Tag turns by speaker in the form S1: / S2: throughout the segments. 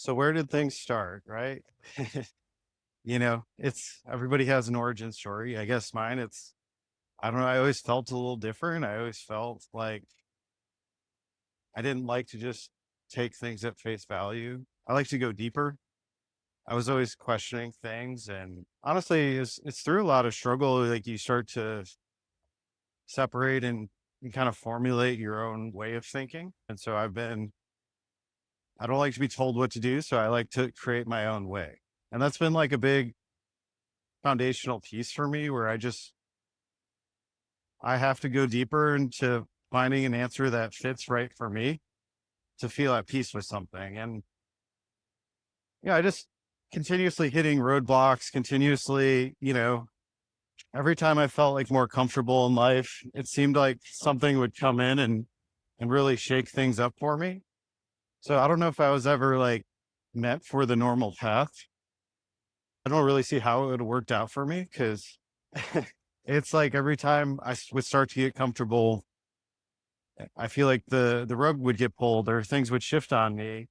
S1: So where did things start, right? It's everybody has an origin story. I guess mine, I don't know, I always felt a little different. I always felt like I didn't like to just take things at face value. I like to go deeper. I was always questioning things. And honestly, it's through a lot of struggle, like you start to separate and kind of formulate your own way of thinking. And so I don't like to be told what to do. So I like to create my own way. And that's been like a big foundational piece for me where I have to go deeper into finding an answer that fits right for me to feel at peace with something. And yeah, I just continuously hitting roadblocks, continuously, every time I felt like more comfortable in life, it seemed like something would come in and really shake things up for me. So I don't know if I was ever like meant for the normal path. I don't really see how it would have worked out for me because it's like every time would start to get comfortable, I feel like the rug would get pulled or things would shift on me.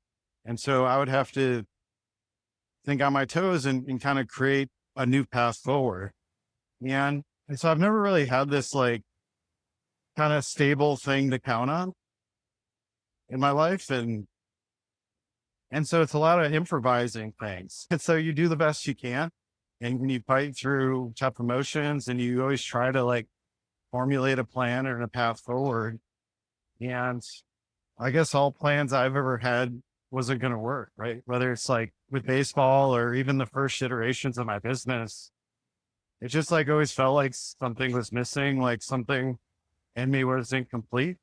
S1: And so I would have to think on my toes and kind of create a new path forward. And so I've never really had this like kind of stable thing to count on in my life. And so it's a lot of improvising things. And so you do the best you can and you fight through tough emotions and you always try to like formulate a plan or a path forward. And I guess all plans I've ever had wasn't going to work, right? Whether it's like with baseball or even the first iterations of my business, it just like always felt like something was missing, like something in me was incomplete.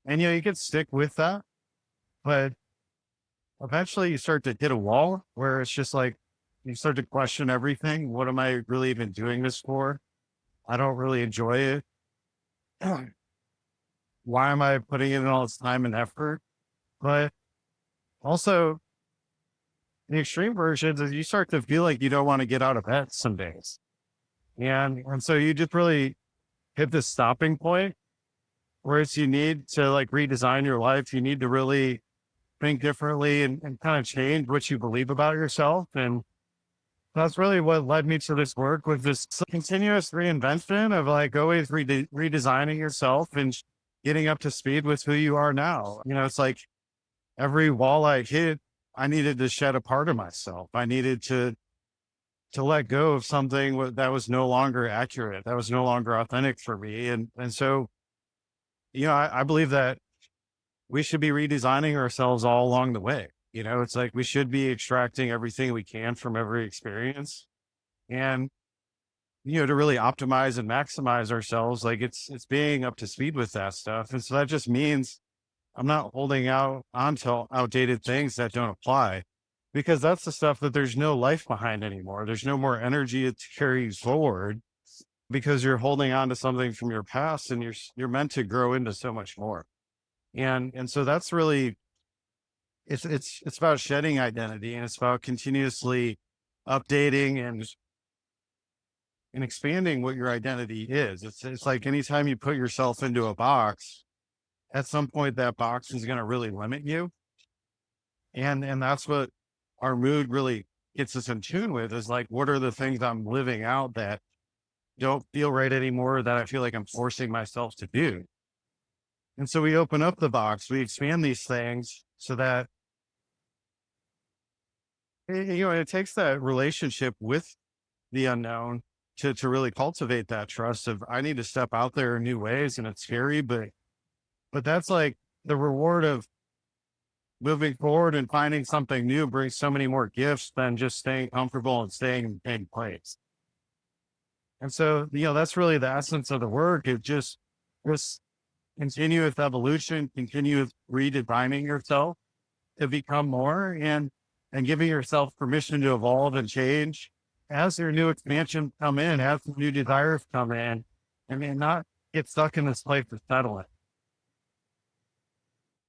S1: And you could stick with that, but eventually you start to hit a wall where it's just like you start to question everything. What am I really even doing this for? I don't really enjoy it. Why am I putting in all this time and effort? But also, the extreme versions is you start to feel like you don't want to get out of bed some days. And so you just really hit this stopping point where it's you need to like redesign your life. You need to really think differently and kind of change what you believe about yourself. And that's really what led me to this work with this continuous reinvention of like always redesigning yourself and getting up to speed with who you are now. It's like every wall I hit, I needed to shed a part of myself. I needed to let go of something that was no longer accurate, that was no longer authentic for me. And so, I believe that we should be redesigning ourselves all along the way. It's like we should be extracting everything we can from every experience and, to really optimize and maximize ourselves. Like it's being up to speed with that stuff. And so that just means I'm not holding out onto outdated things that don't apply because that's the stuff that there's no life behind anymore. There's no more energy to carry you forward because you're holding on to something from your past and you're meant to grow into so much more. And so that's really it's about shedding identity and it's about continuously updating and expanding what your identity is. It's like anytime you put yourself into a box, at some point that box is going to really limit you. And that's what our mood really gets us in tune with is like, what are the things I'm living out that don't feel right anymore that I feel like I'm forcing myself to do? And so we open up the box, we expand these things so that, it takes that relationship with the unknown to really cultivate that trust of I need to step out there in new ways and it's scary, but that's like the reward of moving forward and finding something new brings so many more gifts than just staying comfortable and staying in place. And so, that's really the essence of the work is just this continuous evolution, continuous redefining yourself to become more and giving yourself permission to evolve and change as your new expansions come in, as the new desires come in, and then not get stuck in this place of settling.